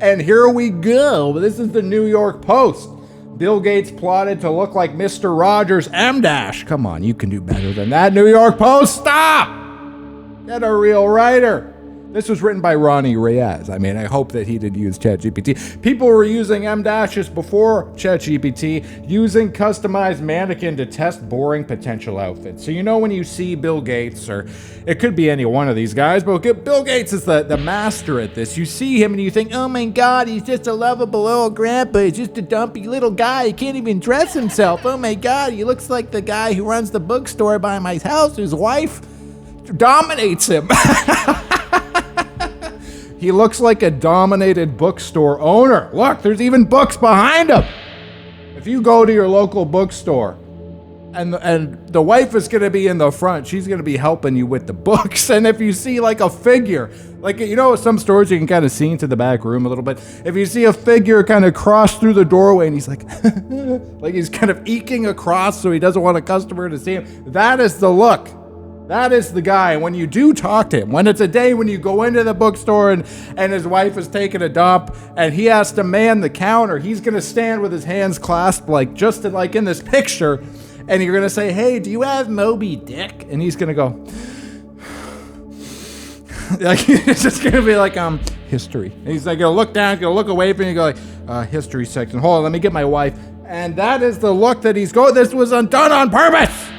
And here we go. This is the New York Post. Bill Gates plotted to look like Mr. Rogers M-. Come on, you can do better than that, New York Post. Stop! Get a real writer. This was written by Ronnie Reyes. I mean, I hope that he did use ChatGPT. People were using M-dashes before ChatGPT, using customized mannequin to test boring potential outfits. So you know when you see Bill Gates, or it could be any one of these guys, but Bill Gates is the master at this. You see him and you think, oh my God, he's just a lovable old grandpa. He's just a dumpy little guy. He can't even dress himself. Oh my God, he looks like the guy who runs the bookstore by my house, whose wife dominates him. He looks like a dominated bookstore owner. Look, there's even books behind him. If you go to your local bookstore and the wife is going to be in the front, she's going to be helping you with the books. And if you see like a figure, like, you know, some stores you can kind of see into the back room a little bit. If you see a figure kind of cross through the doorway and he's like, like he's kind of eking across so he doesn't want a customer to see him, that is the look. That is the guy. When you do talk to him, when it's a day when you go into the bookstore and his wife is taking a dump and he has to man the counter, he's going to stand with his hands clasped like just like in this picture, and you're going to say, hey, do you have Moby Dick? And he's going to go, like, it's just going to be like, history. And he's like, going to look down, going to look away from you, and go like, history section. Hold on, let me get my wife. And that is the look that he's going. This was done on purpose.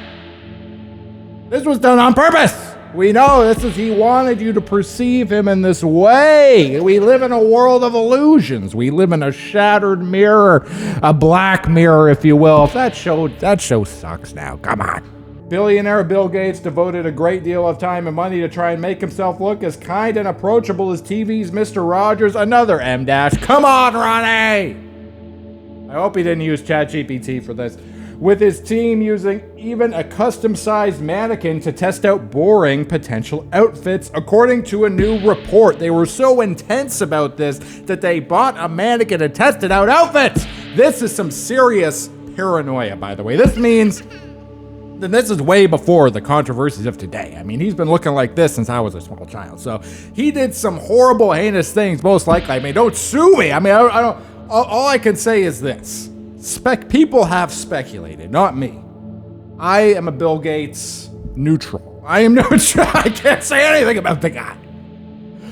This was done on purpose. We know he wanted you to perceive him in this way. We live in a world of illusions. We live in a shattered mirror, a black mirror, if you will. That show sucks now. Come on. Billionaire Bill Gates devoted a great deal of time and money to try and make himself look as kind and approachable as TV's Mr. Rogers. Another M-. Come on, Ronnie. I hope he didn't use ChatGPT for this. With his team using even a custom-sized mannequin to test out boring potential outfits. According to a new report, they were so intense about this that they bought a mannequin to test out outfits. This is some serious paranoia, by the way. This means that this is way before the controversies of today. I mean, he's been looking like this since I was a small child. So he did some horrible, heinous things, most likely. I mean, don't sue me. I mean, I don't. All I can say is this. People have speculated, not me. I am a Bill Gates neutral. I am neutral. I can't say anything about the guy.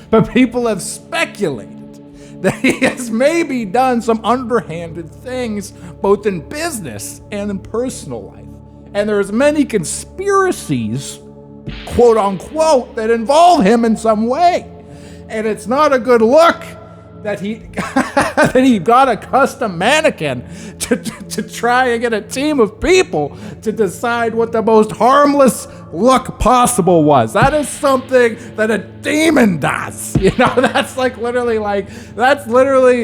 But people have speculated that he has maybe done some underhanded things, both in business and in personal life. And there's many conspiracies, quote unquote, that involve him in some way. And it's not a good look that he that he got a custom mannequin to try and get a team of people to decide what the most harmless look possible was. That is something that a demon does. You know, that's literally,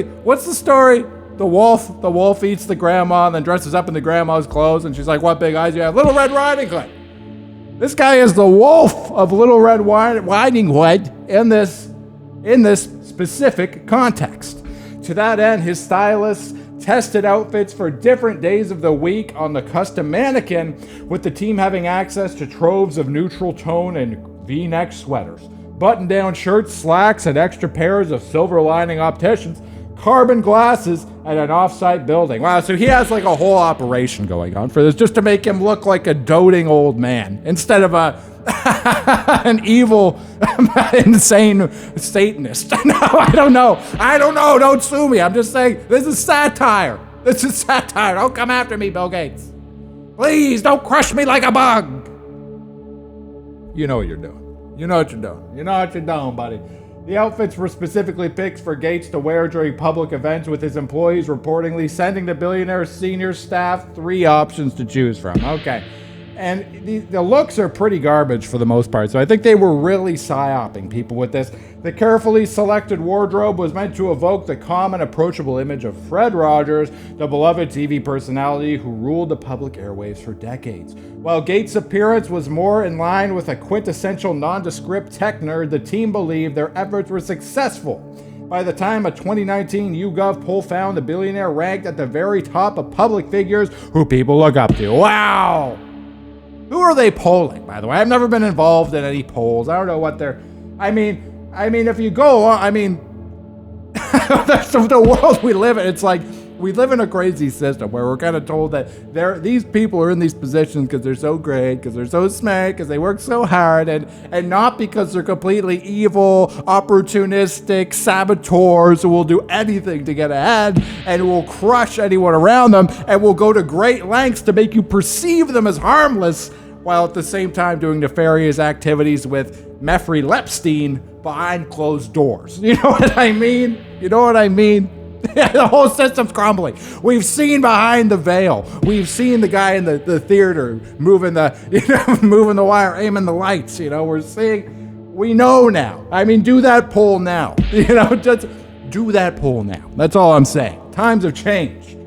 what's the story? The wolf eats the grandma and then dresses up in the grandma's clothes, and she's like, what big eyes you have? Little Red Riding Hood. This guy is the wolf of Little Red Riding Hood in this specific context. To that end, his stylists tested outfits for different days of the week on the custom mannequin, with the team having access to troves of neutral tone and V-neck sweaters, button-down shirts, slacks, and extra pairs of silver lining opticians, carbon glasses, and an off-site building. Wow, so he has like a whole operation going on for this, just to make him look like a doting old man instead of an evil, insane Satanist. No, I don't know. Don't sue me. I'm just saying, this is satire. Don't come after me, Bill Gates. Please don't crush me like a bug. You know what you're doing. You know what you're doing, buddy. The outfits were specifically picked for Gates to wear during public events, with his employees reportedly sending the billionaire's senior staff 3 options to choose from. Okay. And the looks are pretty garbage for the most part, so I think they were really psyoping people with this. The carefully selected wardrobe was meant to evoke the calm and approachable image of Fred Rogers, the beloved TV personality who ruled the public airwaves for decades. While Gates' appearance was more in line with a quintessential nondescript tech nerd, the team believed their efforts were successful. By the time a 2019 YouGov poll found the billionaire ranked at the very top of public figures who people look up to. Wow! Who are they polling, by the way? I've never been involved in any polls. I don't know what they're... I mean, if you go on... That's the world we live in. It's like we live in a crazy system where we're kind of told that these people are in these positions because they're so great, because they're so smart, because they work so hard, and not because they're completely evil, opportunistic saboteurs who will do anything to get ahead and will crush anyone around them and will go to great lengths to make you perceive them as harmless, while at the same time doing nefarious activities with Meffrey Lepstein behind closed doors. You know what I mean? You know what I mean? The whole system's crumbling. We've seen behind the veil. We've seen the guy in the theater moving moving the wire, aiming the lights. We're seeing. We know now. I mean, do that poll now. Just do that poll now. That's all I'm saying. Times have changed.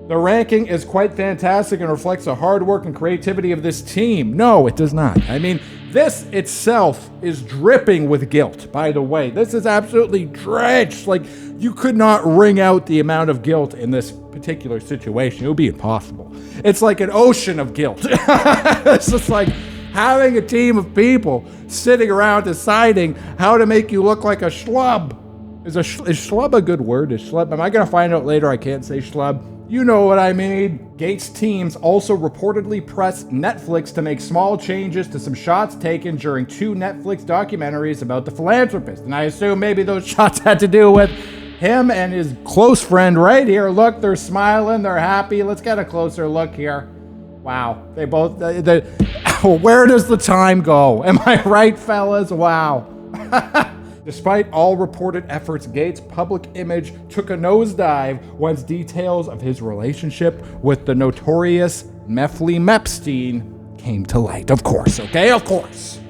The ranking is quite fantastic and reflects the hard work and creativity of this team. No, it does not. I mean, this itself is dripping with guilt, by the way. This is absolutely drenched. Like, you could not wring out the amount of guilt in this particular situation. It would be impossible. It's like an ocean of guilt. It's just like having a team of people sitting around deciding how to make you look like a schlub. Is schlub a good word? Am I going to find out later I can't say schlub? You know what I mean. Gates' teams also reportedly pressed Netflix to make small changes to some shots taken during 2 Netflix documentaries about the philanthropist. And I assume maybe those shots had to do with him and his close friend right here. Look, they're smiling, they're happy. Let's get a closer look here. Wow, they both, where does the time go? Am I right, fellas? Wow. Despite all reported efforts, Gates' public image took a nosedive once details of his relationship with the notorious Meffrey Lepstein came to light. Of course, okay? Of course.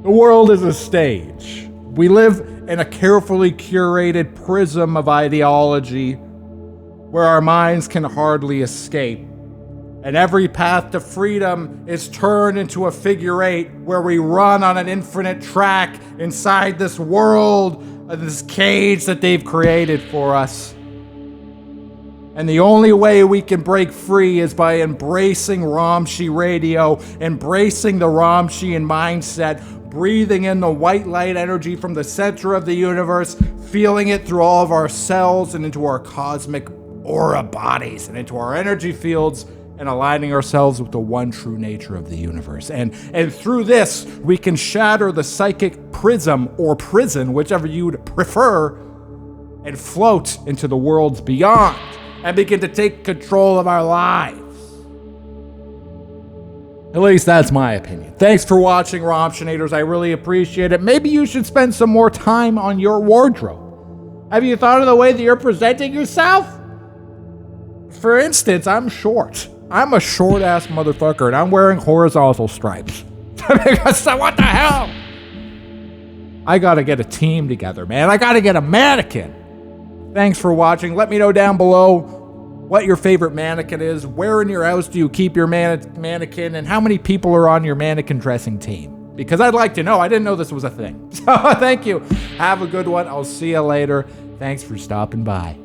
The world is a stage. We live in a carefully curated prism of ideology where our minds can hardly escape. And every path to freedom is turned into a figure 8 where we run on an infinite track inside this world, this cage that they've created for us. And the only way we can break free is by embracing romshii radio, embracing the romshii mindset, breathing in the white light energy from the center of the universe, feeling it through all of our cells and into our cosmic aura bodies and into our energy fields, and aligning ourselves with the one true nature of the universe. And through this, we can shatter the psychic prism or prison, whichever you would prefer, and float into the worlds beyond and begin to take control of our lives. At least that's my opinion. Thanks for watching, Romshinators. I really appreciate it. Maybe you should spend some more time on your wardrobe. Have you thought of the way that you're presenting yourself? For instance, I'm short. I'm a short-ass motherfucker, and I'm wearing horizontal stripes. So what the hell? I gotta get a team together, man. I gotta get a mannequin. Thanks for watching. Let me know down below what your favorite mannequin is. Where in your house do you keep your mannequin? And how many people are on your mannequin dressing team? Because I'd like to know. I didn't know this was a thing. So thank you. Have a good one. I'll see you later. Thanks for stopping by.